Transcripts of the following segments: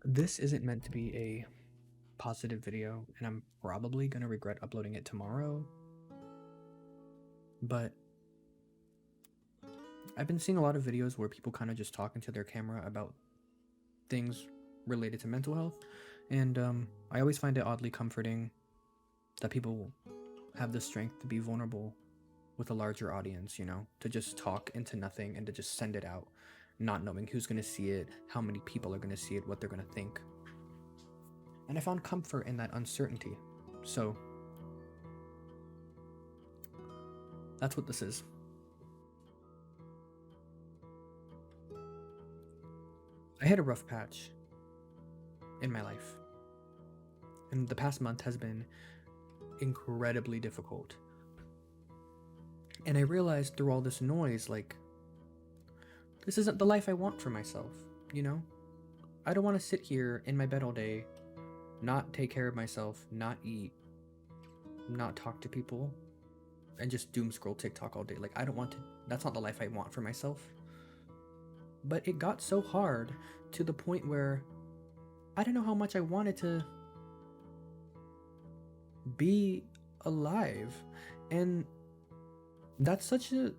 This isn't meant to be a positive video, and I'm probably gonna regret uploading it tomorrow. But I've been seeing a lot of videos where people kind of just talk into their camera about things related to mental health, and I always find it oddly comforting that people have the strength to be vulnerable with a larger audience, to just talk into nothing and to just send it out, not knowing who's gonna see it, how many people are gonna see it, what they're gonna think. And I found comfort in that uncertainty. So that's what this is. I hit a rough patch in my life, and the past month has been incredibly difficult. And I realized through all this noise, like, this isn't the life I want for myself, you know? I don't want to sit here in my bed all day, not take care of myself, not eat, not talk to people, and just doom scroll TikTok all day. Like, I don't want to, that's not the life I want for myself. But it got so hard to the point where I don't know how much I wanted to be alive. And that's such a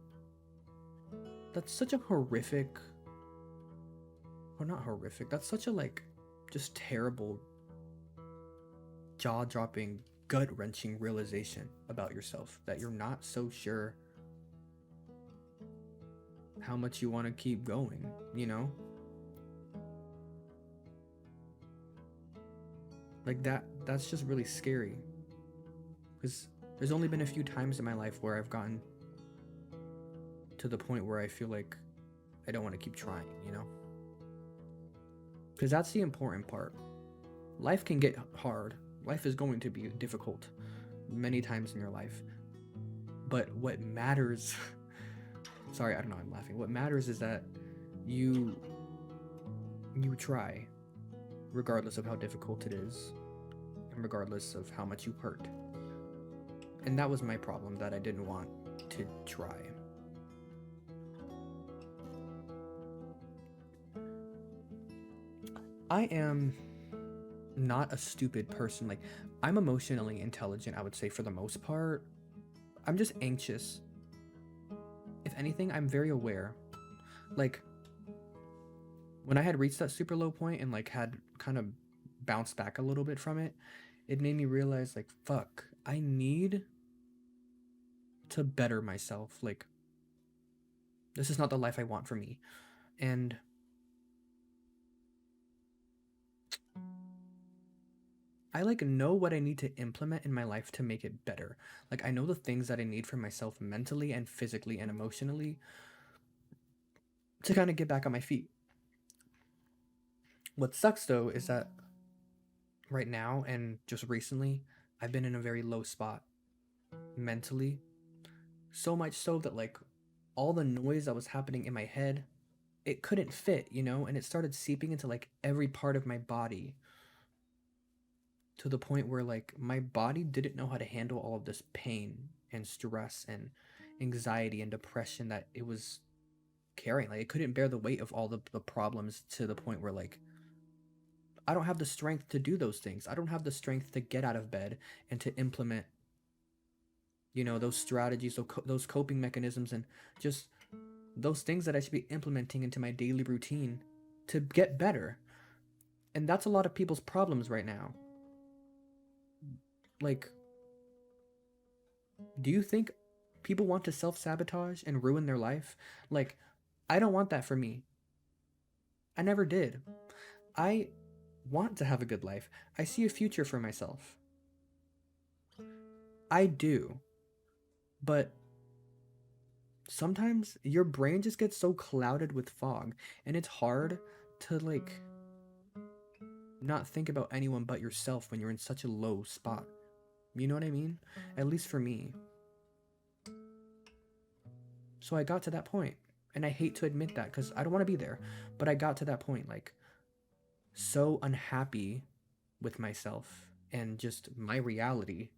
horrific, or not horrific, that's such a like just terrible, jaw-dropping, gut-wrenching realization about yourself, that you're not so sure how much you want to keep going, like that's just really scary, because there's only been a few times in my life where I've gotten to the point where I feel like I don't want to keep trying, because that's the important part. Life can get hard. Life is going to be difficult many times in your life, but what matters sorry, I don't know, I'm laughing. What matters is that you try, regardless of how difficult it is, and regardless of how much you hurt. And that was my problem, that I didn't want to try. I am not a stupid person. Like, I'm emotionally intelligent, I would say, for the most part. I'm just anxious. If anything, I'm very aware. Like, when I had reached that super low point and like had kind of bounced back a little bit from it, it made me realize, like, fuck, I need to better myself. Like, this is not the life I want for me. And I like know what I need to implement in my life to make it better. Like, I know the things that I need for myself mentally and physically and emotionally to kind of get back on my feet. What sucks though is that right now and just recently, I've been in a very low spot mentally. So much so that, like, all the noise that was happening in my head, it couldn't fit, and it started seeping into like every part of my body, to the point where like my body didn't know how to handle all of this pain and stress and anxiety and depression that it was carrying. Like, it couldn't bear the weight of all the problems, to the point where like I don't have the strength to do those things. I don't have the strength to get out of bed and to implement, those strategies, those coping mechanisms, and just those things that I should be implementing into my daily routine to get better. And that's a lot of people's problems right now. Like, do you think people want to self-sabotage and ruin their life? Like, I don't want that for me. I never did. I want to have a good life. I see a future for myself. I do. But sometimes your brain just gets so clouded with fog, and it's hard to like not think about anyone but yourself when you're in such a low spot. You know what I mean? At least for me. So I got to that point, and I hate to admit that because I don't want to be there, but I got to that point, like, so unhappy with myself and just my reality,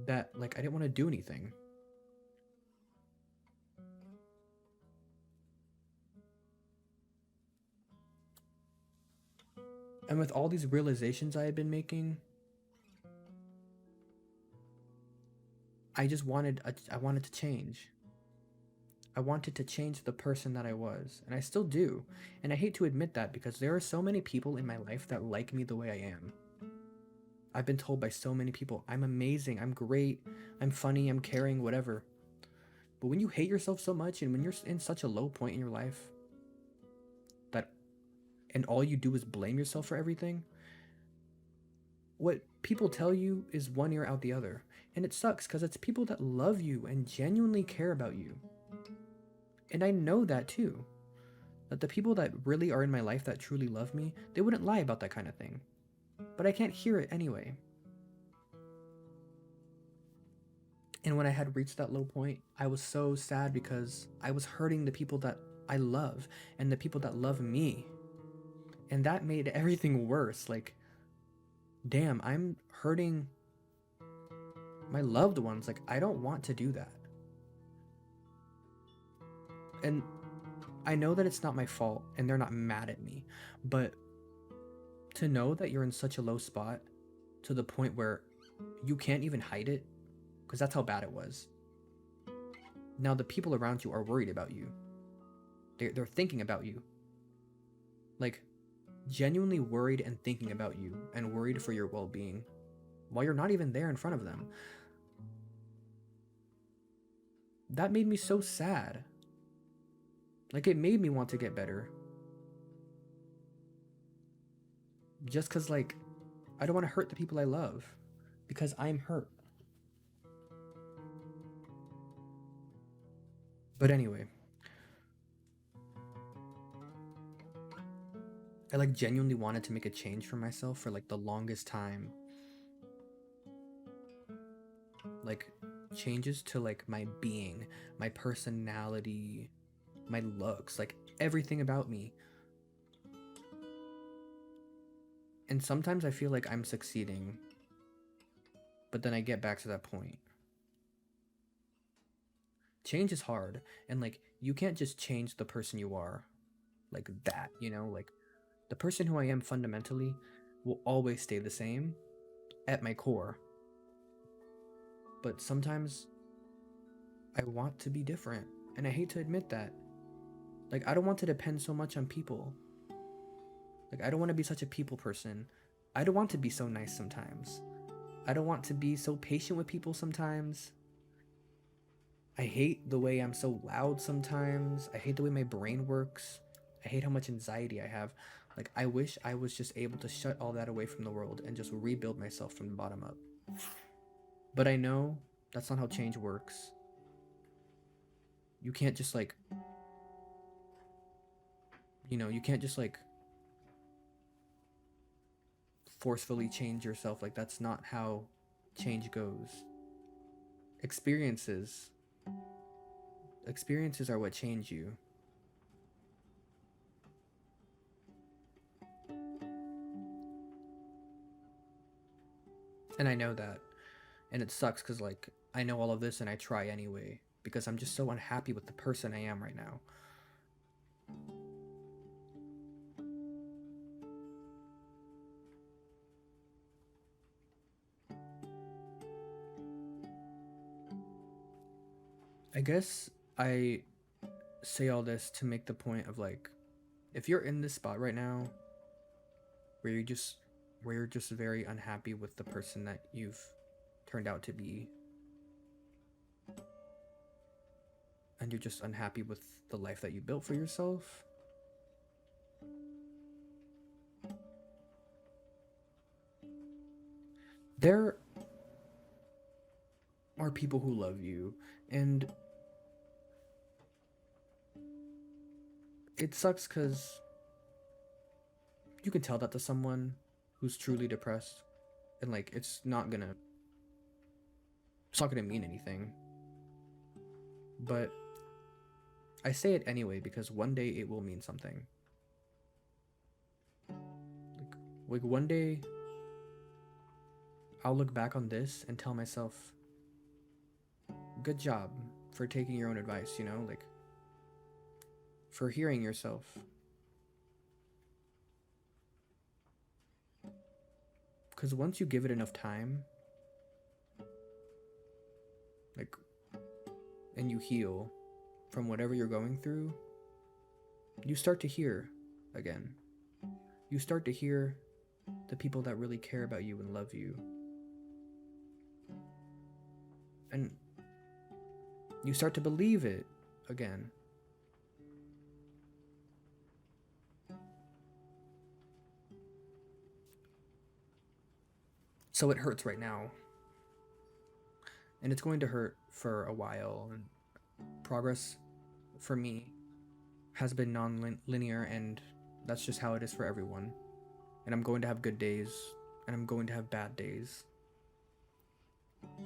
that like I didn't want to do anything. And with all these realizations I had been making, I wanted to change. I wanted to change the person that I was, and I still do. And I hate to admit that because there are so many people in my life that like me the way I am. I've been told by so many people, I'm amazing, I'm great, I'm funny, I'm caring, whatever. But when you hate yourself so much and when you're in such a low point in your life that and all you do is blame yourself for everything, what people tell you is one ear out the other. And it sucks because it's people that love you and genuinely care about you. And I know that too. That the people that really are in my life that truly love me, they wouldn't lie about that kind of thing. But I can't hear it anyway. And when I had reached that low point, I was so sad because I was hurting the people that I love and the people that love me. And that made everything worse. Like, damn, I'm hurting my loved ones. Like, I don't want to do that. And I know that it's not my fault and they're not mad at me, but to know that you're in such a low spot to the point where you can't even hide it, because that's how bad it was. Now the people around you are worried about you. They're thinking about you. Like, genuinely worried and thinking about you and worried for your well-being while you're not even there in front of them. That made me so sad. Like, it made me want to get better. Just because, like, I don't want to hurt the people I love because I'm hurt. But anyway, I like genuinely wanted to make a change for myself for like the longest time. Like changes to like my being, my personality, my looks, like everything about me. And sometimes I feel like I'm succeeding, but then I get back to that point. Change is hard, and like you can't just change the person you are like that, you know? Like the person who I am fundamentally will always stay the same at my core. But sometimes I want to be different, and I hate to admit that. Like I don't want to depend so much on people. Like I don't want to be such a people person. I don't want to be so nice sometimes. I don't want to be so patient with people sometimes. I hate the way I'm so loud sometimes. I hate the way my brain works. I hate how much anxiety I have. Like, I wish I was just able to shut all that away from the world and just rebuild myself from the bottom up. But I know that's not how change works. You can't just, like, you can't just, like, forcefully change yourself. Like, that's not how change goes. Experiences are what change you. And I know that. And it sucks because, like, I know all of this and I try anyway. Because I'm just so unhappy with the person I am right now. I guess I say all this to make the point of, like, if you're in this spot right now where you're just very unhappy with the person that you've turned out to be, and you're just unhappy with the life that you built for yourself, there are people who love you, and it sucks because you can tell that to someone who's truly depressed, and like it's not gonna mean anything. But I say it anyway because one day it will mean something. Like one day I'll look back on this and tell myself, good job for taking your own advice, like for hearing yourself. Because once you give it enough time, like, and you heal from whatever you're going through, you start to hear again. You start to hear the people that really care about you and love you. And you start to believe it again. So it hurts right now. And it's going to hurt for a while. And progress for me has been non-linear, and that's just how it is for everyone. And I'm going to have good days, and I'm going to have bad days.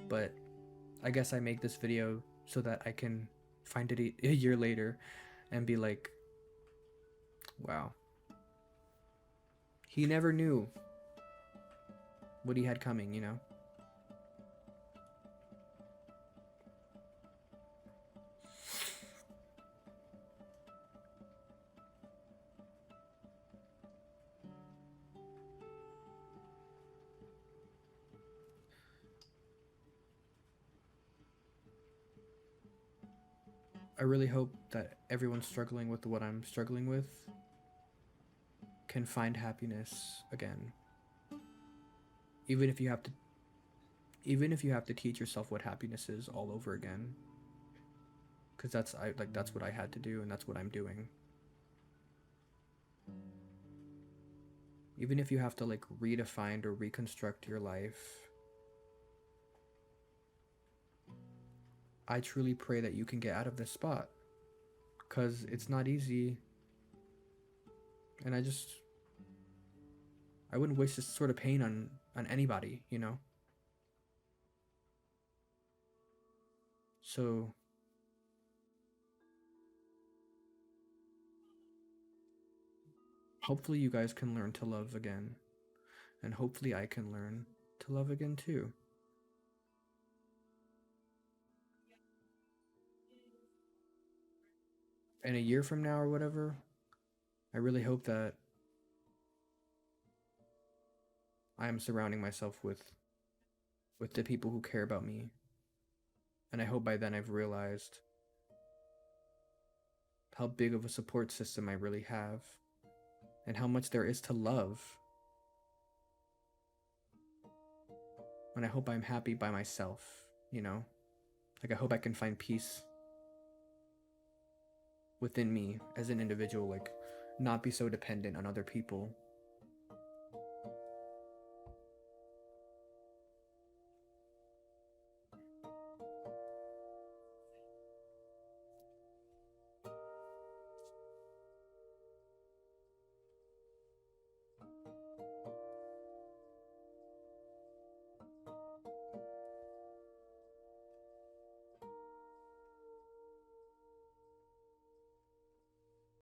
But I guess I make this video so that I can find it a year later and be like, wow, he never knew what he had coming, you know? I really hope that everyone struggling with what I'm struggling with can find happiness again. Even if you have to teach yourself what happiness is all over again. Cuz that's what I had to do, and that's what I'm doing. Even if you have to like redefine or reconstruct your life, I truly pray that you can get out of this spot, because it's not easy. And I wouldn't wish this sort of pain on anybody, you know? So hopefully you guys can learn to love again, and hopefully I can learn to love again too. And a year from now or whatever, I really hope that I am surrounding myself with the people who care about me. And I hope by then I've realized how big of a support system I really have, and how much there is to love. And I hope I'm happy by myself, you know? Like, I hope I can find peace within me as an individual, like, not be so dependent on other people